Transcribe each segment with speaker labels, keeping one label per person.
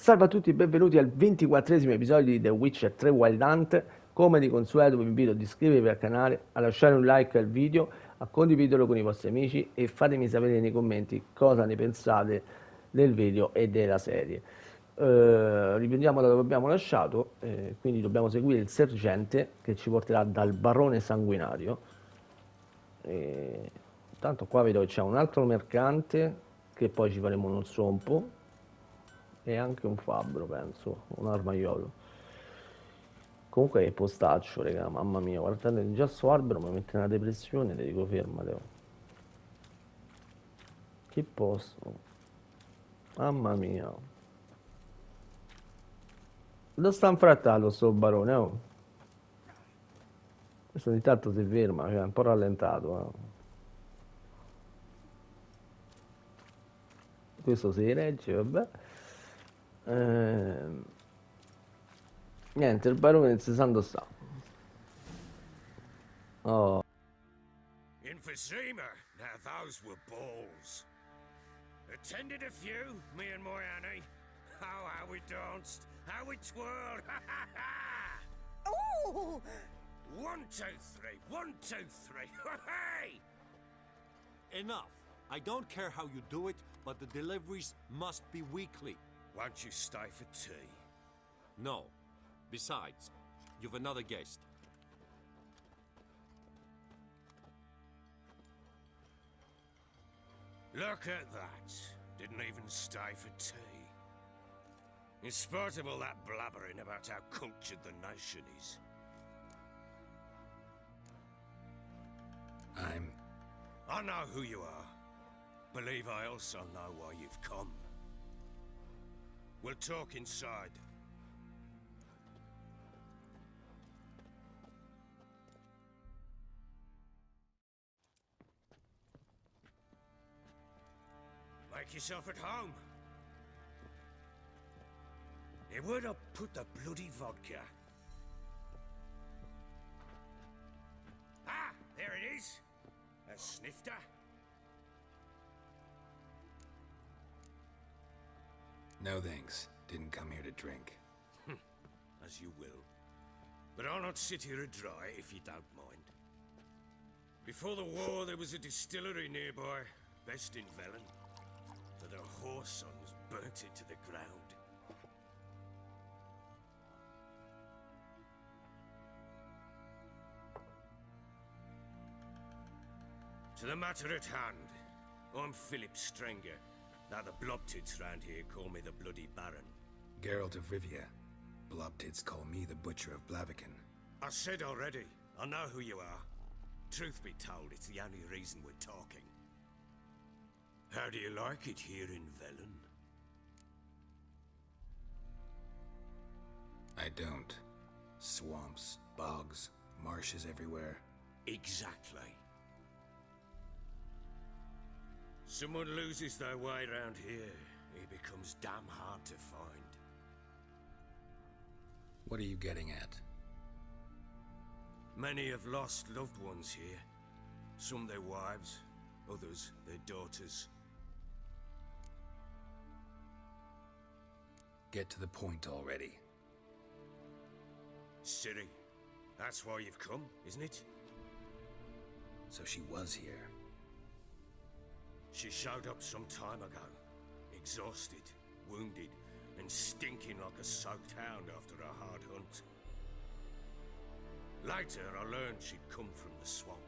Speaker 1: Salve a tutti, benvenuti al 24esimo episodio di The Witcher 3 Wild Hunt. Come di consueto vi invito ad iscrivervi al canale, a lasciare un like al video, a condividerlo con i vostri amici e fatemi sapere nei commenti cosa ne pensate del video e della serie. Riprendiamo da dove abbiamo lasciato, quindi dobbiamo seguire il sergente che ci porterà dal barone sanguinario. Tanto qua vedo che c'è un altro mercante che poi ci faremo uno sompo e anche un fabbro, penso, un armaiolo. Comunque è postaccio, raga, mamma mia, guardate già sto albero mi mette una depressione, le dico fermate. Oh. Che posto? Mamma mia. Lo sta infrattando sto barone, oh. Questo ogni tanto si ferma, cioè, è un po' rallentato, Questo si regge, vabbè. Niente, il barone nel 60 sta. Oh.
Speaker 2: Infosema, now those were balls. Attended a few, me and my Annie. Oh, how we danced, how we twirled, ha ha ha! Ooh! 1, 2, 3, 1, 2, 3, hey!
Speaker 3: Enough. I don't care how you do it, but the deliveries must be weekly.
Speaker 2: Won't you stay for tea?
Speaker 3: No. Besides, you've another guest.
Speaker 2: Look at that. Didn't even stay for tea. In spite of all that blabbering about how cultured the nation is. I know who you are. Believe I also know why you've come. We'll talk inside. Make yourself at home. Hey, where'd I put the bloody vodka? Ah, there it is. A snifter.
Speaker 4: No thanks. Didn't come here to drink.
Speaker 2: As you will. But I'll not sit here and dry if you don't mind. Before the war, there was a distillery nearby, best in Velen. But the horse sons burnt it to the ground. To the matter at hand, I'm Philip Strenger. Now the blobtids round here call me the Bloody Baron.
Speaker 4: Geralt of Rivia. Blobtids call me the Butcher of Blaviken.
Speaker 2: I said already, I know who you are. Truth be told, it's the only reason we're talking. How do you like it here in Velen?
Speaker 4: I don't. Swamps, bogs, marshes everywhere.
Speaker 2: Exactly. Someone loses their way around here, he becomes damn hard to find.
Speaker 4: What are you getting at?
Speaker 2: Many have lost loved ones here. Some their wives, others their daughters.
Speaker 4: Get to the point already.
Speaker 2: CIRI, that's why you've come, isn't it?
Speaker 4: So she was here.
Speaker 2: She showed up some time ago, exhausted, wounded, and stinking like a soaked hound after a hard hunt. Later, I learned she'd come from the swamp.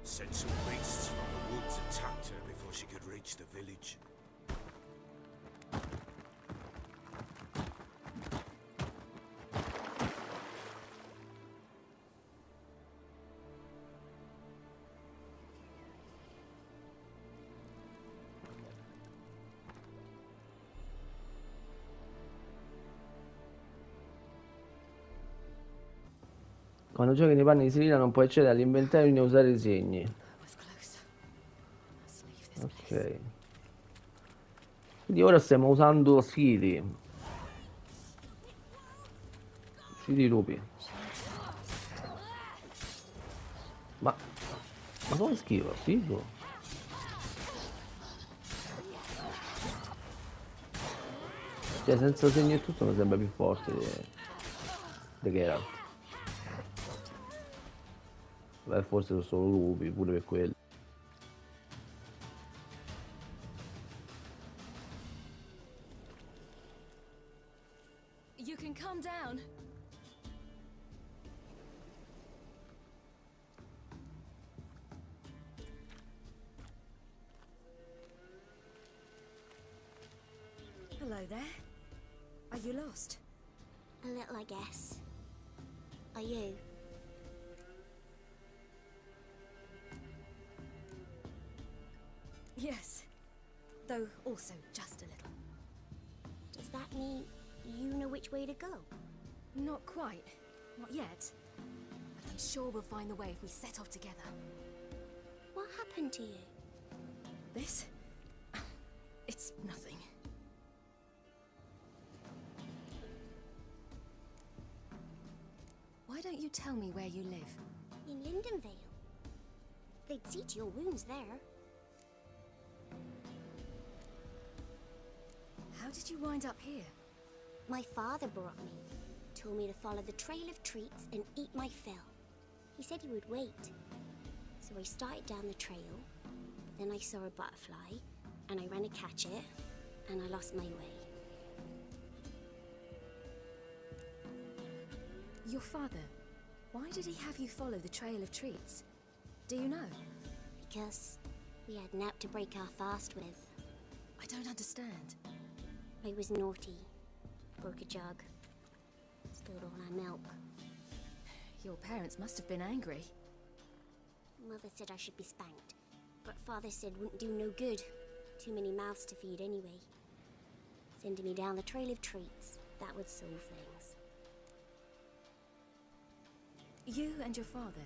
Speaker 2: Said some beasts from the woods attacked her before she could reach the village.
Speaker 1: Quando giochi nei panni di Selina non puoi accedere all'inventario né usare i segni. Ok. Quindi ora stiamo usando CIRI. CIRI lupi. Ma come schivo? Figo. Cioè senza segno e tutto mi sembra più forte di Geralt. Beh, forse sono solo lupi, pure per quello.
Speaker 5: You can calm down. Hello there. Are you lost?
Speaker 6: A little, I guess. Are you?
Speaker 5: Yes. Though also just a little.
Speaker 6: Does that mean you know which way to go?
Speaker 5: Not quite. Not yet. But I'm sure we'll find the way if we set off together.
Speaker 6: What happened to you?
Speaker 5: This? It's nothing. Why don't you tell me where you live?
Speaker 6: In Lindenvale. They'd see to your wounds there.
Speaker 5: How did you wind up here?
Speaker 6: My father brought me. Told me to follow the trail of treats and eat my fill. He said he would wait. So I started down the trail. Then I saw a butterfly, and I ran to catch it, and I lost my way.
Speaker 5: Your father, why did he have you follow the trail of treats? Do you know?
Speaker 6: Because we had naught to break our fast with.
Speaker 5: I don't understand.
Speaker 6: I was naughty. Broke a jug. Spilled all our milk.
Speaker 5: Your parents must have been angry.
Speaker 6: Mother said I should be spanked, but Father said wouldn't do no good. Too many mouths to feed anyway. Sending me down the trail of treats, that would solve things.
Speaker 5: You and your father,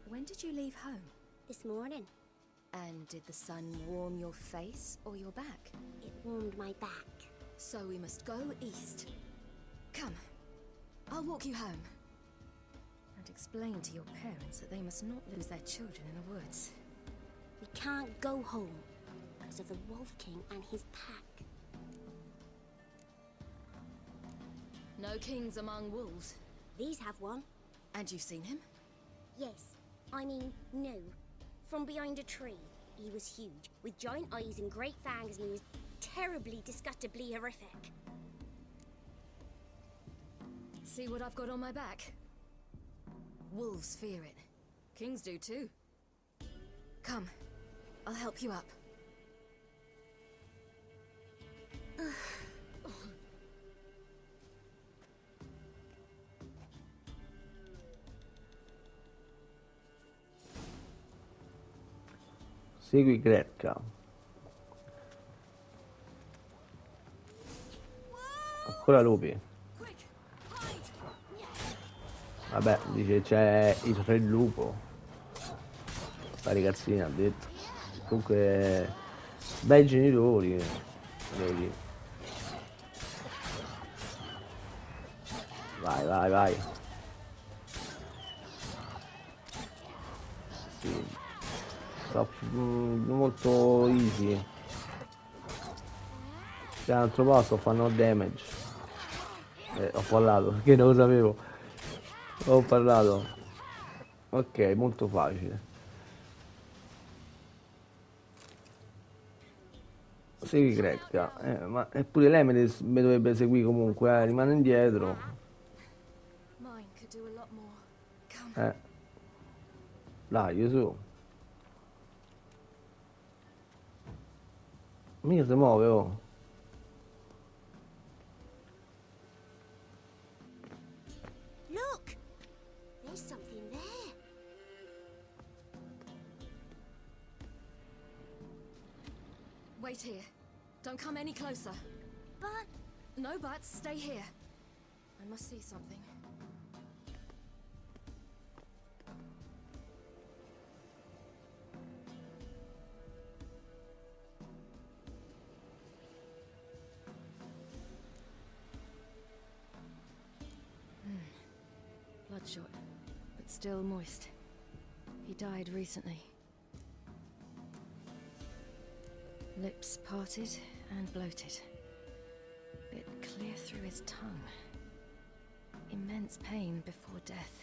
Speaker 5: when did you leave home?
Speaker 6: This morning,
Speaker 5: And did the sun warm your face or your back?
Speaker 6: it warmed my back.
Speaker 5: So we must go east. Come, I'll walk you home. And explain to your parents that they must not lose their children in the woods.
Speaker 6: We can't go home because of the Wolf King and his pack.
Speaker 5: No kings among wolves.
Speaker 6: These have one.
Speaker 5: And you've seen him?
Speaker 6: Yes, I mean, no. From behind a tree. He was huge, with giant eyes and great fangs, and he was terribly, disgustingly horrific.
Speaker 5: See what I've got on my back? Wolves fear it. Kings do too. Come, I'll help you up.
Speaker 1: Segui Gretka. Ancora lupi. Vabbè, dice c'è il re lupo. La ragazzina ha detto. Comunque bei genitori. Vedi. Vai, vai, vai. Sì. Molto easy. C'è un altro posto, fanno damage. Ho parlato perché non lo sapevo. Ho parlato. Ok, molto facile. Segui Gretka. Ma eppure lei mi dovrebbe seguire comunque, rimane indietro.
Speaker 5: Mine could do a lot more. Come.
Speaker 1: Dai, io su. Mica si muove, oh.
Speaker 6: Look! There's something there.
Speaker 5: Wait here. Don't come any closer.
Speaker 6: But
Speaker 5: No buts, stay here. I must see something. Bloodshot, but still moist. He died recently. Lips parted and bloated. Bit clear through his tongue. Immense pain before death.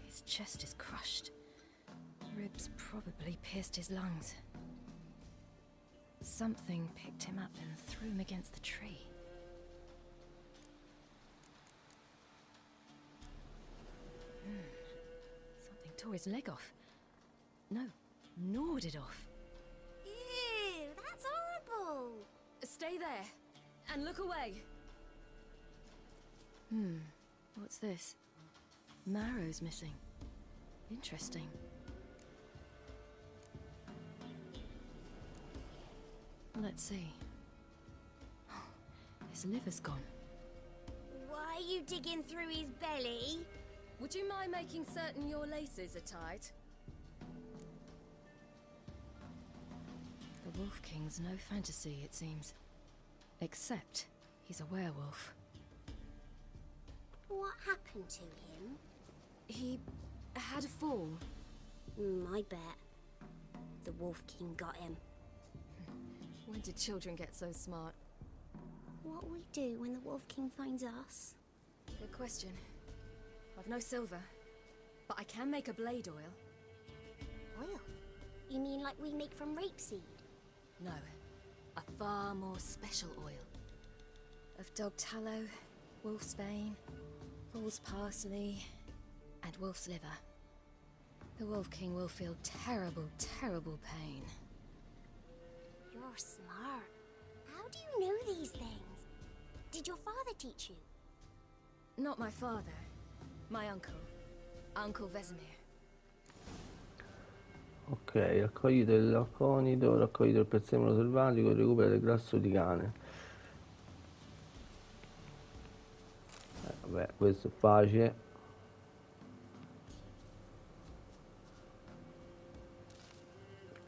Speaker 5: His chest is crushed. Ribs probably pierced his lungs. Something picked him up and threw him against the tree. Something tore his leg off. No, gnawed it off.
Speaker 6: Ew, that's horrible.
Speaker 5: Stay there, and look away. What's this? Marrow's missing. Interesting. Let's see. His liver's gone.
Speaker 6: Why are you digging through his belly?
Speaker 5: Would you mind making certain your laces are tied? The Wolf King's no fantasy, it seems. Except he's a werewolf.
Speaker 6: What happened to him?
Speaker 5: He had a fall.
Speaker 6: I bet. The Wolf King got him.
Speaker 5: When did children get so smart?
Speaker 6: What'll we do when the Wolf King finds us?
Speaker 5: Good question. I've no silver, but I can make a blade oil.
Speaker 6: Oil? You mean like we make from rapeseed?
Speaker 5: No, a far more special oil. Of dog tallow, wolf's bane, fool's parsley, and wolf's liver. The Wolf King will feel terrible, terrible pain.
Speaker 6: You're smart. How do you know these things? Did your father teach you?
Speaker 5: Not my father. My uncle. Uncle Vesemir.
Speaker 1: Ok, raccoglito il laconido, raccoglito il prezzemolo selvatico, recupera il grasso di cane. Vabbè, questo è facile.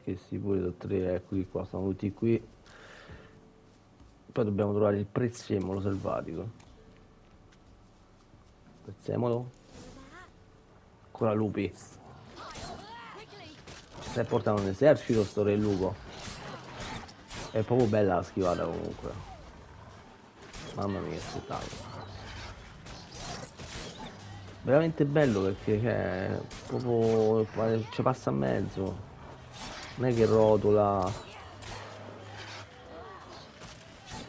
Speaker 1: Questi pure sono tre, eccoli qua, sono tutti qui. Poi dobbiamo trovare il prezzemolo selvatico. Prezzemolo? Ancora lupi. Stai portando un esercito sto re lupo. È proprio bella la schivata comunque. Mamma mia che spettacolo. Veramente bello perché proprio ci passa a mezzo. Non è che rotola.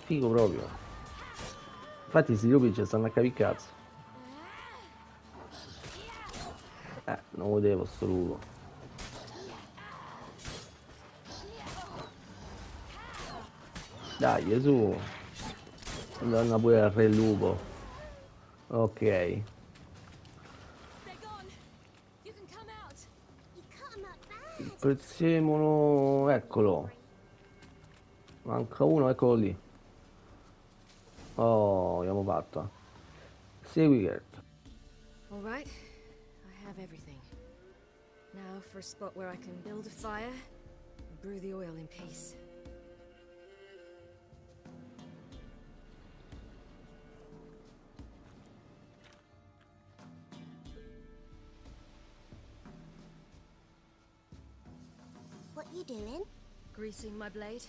Speaker 1: Figo proprio. Infatti sti lupi ci stanno a capire cazzo. Non lo vedevo sto lupo. Dai, su. Andiamo pure al re lupo. Ok. Il prezzemolo, eccolo. Manca uno, eccolo lì. Oh, abbiamo fatto. Segui che.
Speaker 5: All right, I have everything. Now for a spot where I can build a fire and brew the oil in peace.
Speaker 6: What you doing?
Speaker 5: Greasing my blade.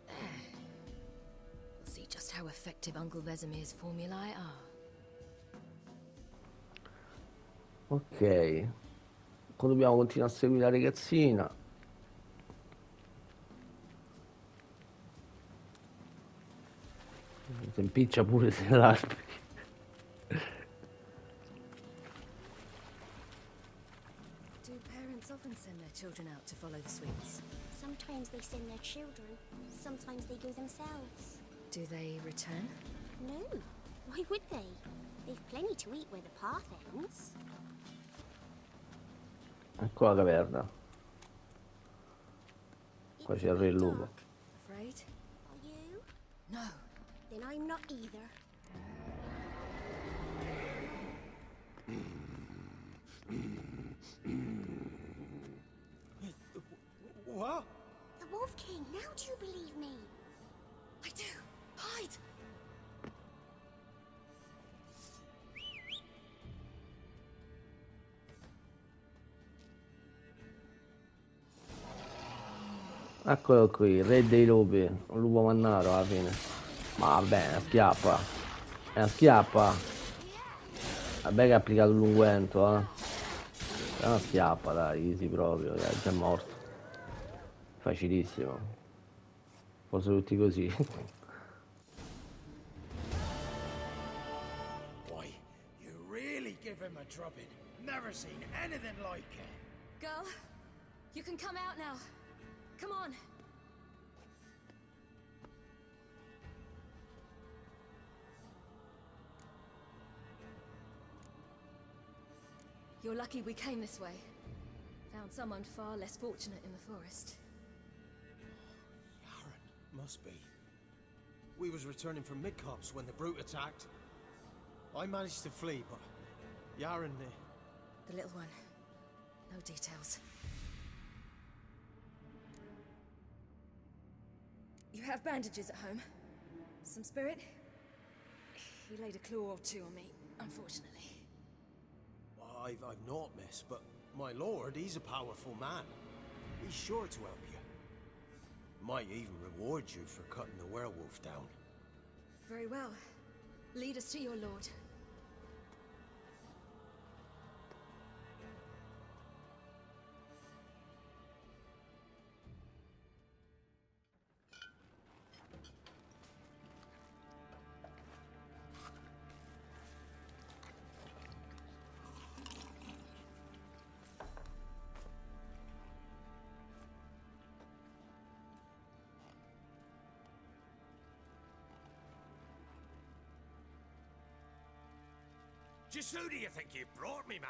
Speaker 5: We'll see just how effective Uncle Vesemir's formulae are.
Speaker 1: Ok. Poi dobbiamo continuare a seguire la ragazzina. Si impiccia pure se l'altri.
Speaker 5: Do parents often send their children out to follow the sweets?
Speaker 6: Sometimes they send their children, sometimes they go themselves.
Speaker 5: Do they return?
Speaker 6: No, why would they? They've plenty to eat where the path ends.
Speaker 1: Ecco la caverna. Qua
Speaker 6: It's
Speaker 1: c'è
Speaker 6: a
Speaker 1: il re
Speaker 6: bit
Speaker 1: lupo.
Speaker 6: dark.
Speaker 5: Afraid?
Speaker 6: Are you?
Speaker 5: No.
Speaker 6: Then I'm not either.
Speaker 3: What?
Speaker 6: The Wolf King, now do you believe me?
Speaker 5: I do. Hide.
Speaker 1: Eccolo qui, re dei lupi, un lupo mannaro alla fine. Ma vabbè, è una schiappa. È una schiappa. Vabbè che ha applicato l'unguento, È una schiappa, dai, easy proprio, dai, già è morto. Facilissimo. Forse tutti così.
Speaker 7: Boy, you really give him a drubbing. Never seen anything like it.
Speaker 5: Girl, you can come out now. Come on. You're lucky we came this way. Found someone far less fortunate in the forest.
Speaker 7: Aaron, must be. We was returning from mid-cops when the brute attacked. I managed to flee, but Yaren,
Speaker 5: The little one. No details. You have bandages at home? Some spirit? He laid a claw or two on me, unfortunately.
Speaker 7: I've not, miss, but my lord, he's a powerful man. He's sure to help you. Might even reward you for cutting the werewolf down.
Speaker 5: Very well. Lead us to your lord.
Speaker 2: Just who do you think you brought me, man?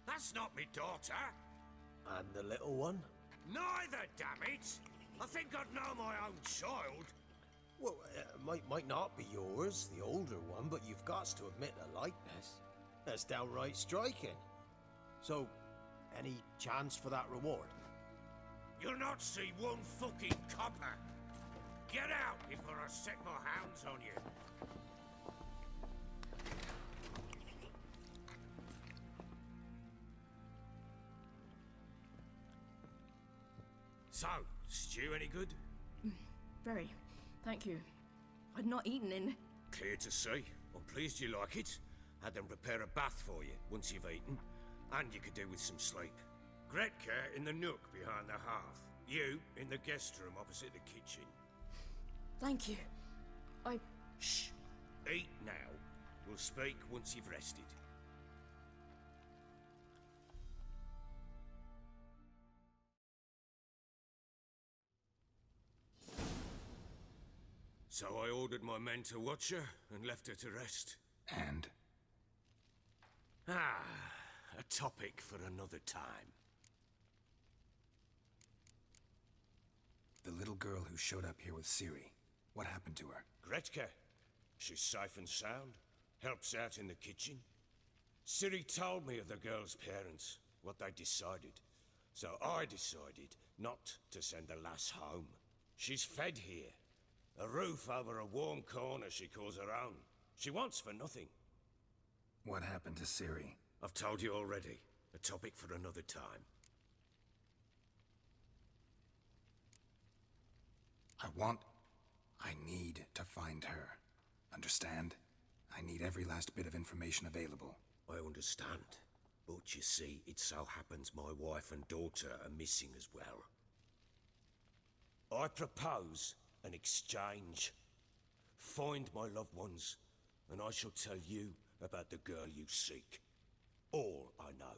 Speaker 2: That's not me daughter.
Speaker 7: And the little one?
Speaker 2: Neither, damn it! I think I'd know my own child.
Speaker 7: Well, might not be yours, the older one, but you've got to admit a likeness. That's downright striking. So, any chance for that reward?
Speaker 2: You'll not see one fucking copper. Get out before I set my hounds on you. So, stew any good?
Speaker 8: Very. Thank you. I'd not eaten in...
Speaker 2: Clear to see. I'm pleased you like it. Had them prepare a bath for you once you've eaten. And you could do with some sleep. Gretka in the nook behind the hearth. You in the guest room opposite the kitchen.
Speaker 8: Thank you.
Speaker 2: Shh. Eat now. We'll speak once you've rested. So I ordered my men to watch her and left her to rest.
Speaker 4: And?
Speaker 2: A topic for another time.
Speaker 4: The little girl who showed up here with CIRI. What happened to her?
Speaker 2: Gretka. She's safe and sound. Helps out in the kitchen. CIRI told me of the girl's parents, what they decided. So I decided not to send the lass home. She's fed here. A roof over a warm corner she calls her own. She wants for nothing.
Speaker 4: What happened to CIRI?
Speaker 2: I've told you already. A topic for another time.
Speaker 4: I need to find her. Understand? I need every last bit of information available.
Speaker 2: I understand. But you see, it so happens my wife and daughter are missing as well. I propose an exchange. Find my loved ones, and I shall tell you about the girl you seek. All I know.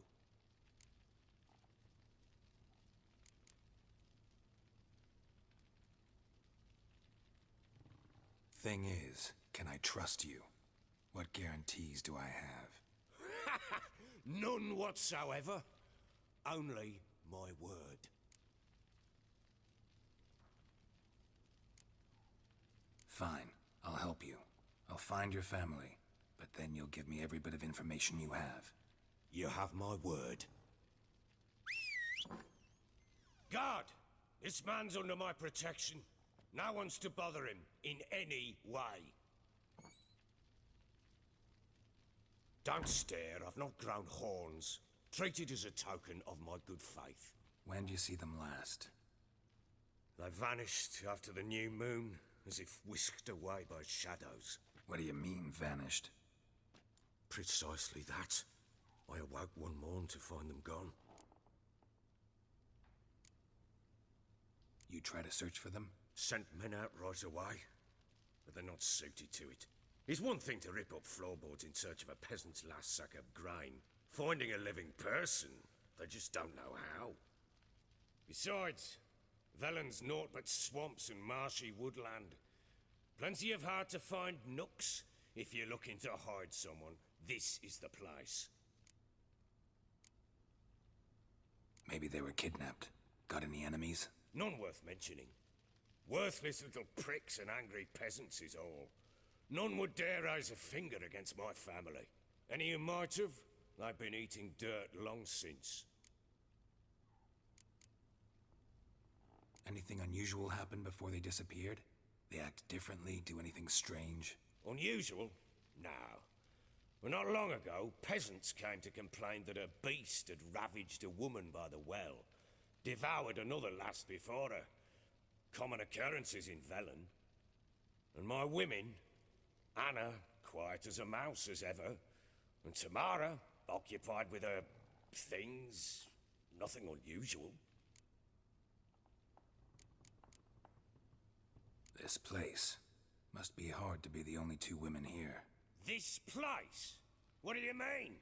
Speaker 4: Thing is, can I trust you? What guarantees do I have?
Speaker 2: None whatsoever. Only my word.
Speaker 4: Fine, I'll help you. I'll find your family, but then you'll give me every bit of information you have.
Speaker 2: You have my word. Guard! This man's under my protection. No one's to bother him in any way. Don't stare, I've not grown horns. Treat it as a token of my good faith.
Speaker 4: When do you see them last?
Speaker 2: They vanished after the new moon, as if whisked away by shadows.
Speaker 4: What do you mean, vanished?
Speaker 2: Precisely that. I awoke one morn to find them gone.
Speaker 4: You try to search for them?
Speaker 2: Sent men out right away, but they're not suited to it. It's one thing to rip up floorboards in search of a peasant's last sack of grain. Finding a living person, they just don't know how. Besides, Velen's naught but swamps and marshy woodland. Plenty of hard-to-find nooks. If you're looking to hide someone, this is the place.
Speaker 4: Maybe they were kidnapped. Got any enemies?
Speaker 2: None worth mentioning. Worthless little pricks and angry peasants is all. None would dare raise a finger against my family. Any who might have, they've been eating dirt long since.
Speaker 4: Anything unusual happen before they disappeared? They act differently, do anything strange?
Speaker 2: Unusual? No. Well, not long ago, peasants came to complain that a beast had ravaged a woman by the well. Devoured another lass before her. Common occurrences in Velen. And my women, Anna, quiet as a mouse as ever, and Tamara, occupied with her things, nothing unusual.
Speaker 4: This place. Must be hard to be the only two women here.
Speaker 2: This place? What do you mean?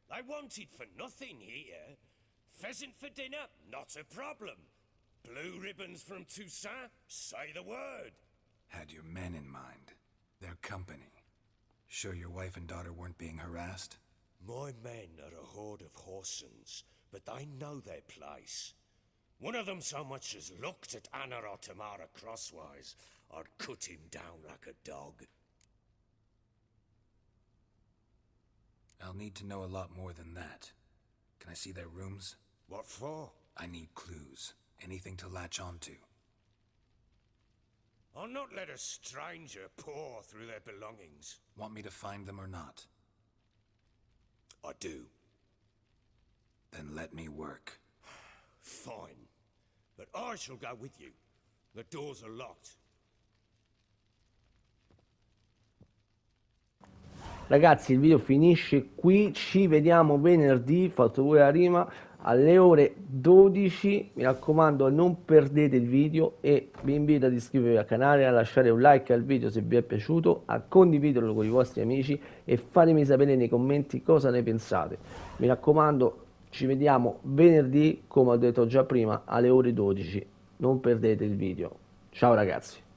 Speaker 2: They wanted for nothing here. Pheasant for dinner? Not a problem. Blue ribbons from Toussaint? Say the word.
Speaker 4: Had your men in mind. Their company. Sure your wife and daughter weren't being harassed?
Speaker 2: My men are a horde of whoresons, but they know their place. One of them so much as looked at Anna or Tamara crosswise, I'd cut him down like a dog.
Speaker 4: I'll need to know a lot more than that. Can I see their rooms?
Speaker 2: What for?
Speaker 4: I need clues. Anything to latch onto.
Speaker 2: I'll not let a stranger pore through their belongings.
Speaker 4: Want me to find them or not?
Speaker 2: I do.
Speaker 4: Then let me work.
Speaker 2: Fine. But I shall go with you. The doors are locked.
Speaker 1: Ragazzi, il video finisce qui, ci vediamo venerdì, fatto pure la rima, alle ore 12, mi raccomando non perdete il video e vi invito ad iscrivervi al canale, a lasciare un like al video se vi è piaciuto, a condividerlo con i vostri amici e fatemi sapere nei commenti cosa ne pensate. Mi raccomando, ci vediamo venerdì, come ho detto già prima, alle ore 12, non perdete il video. Ciao ragazzi!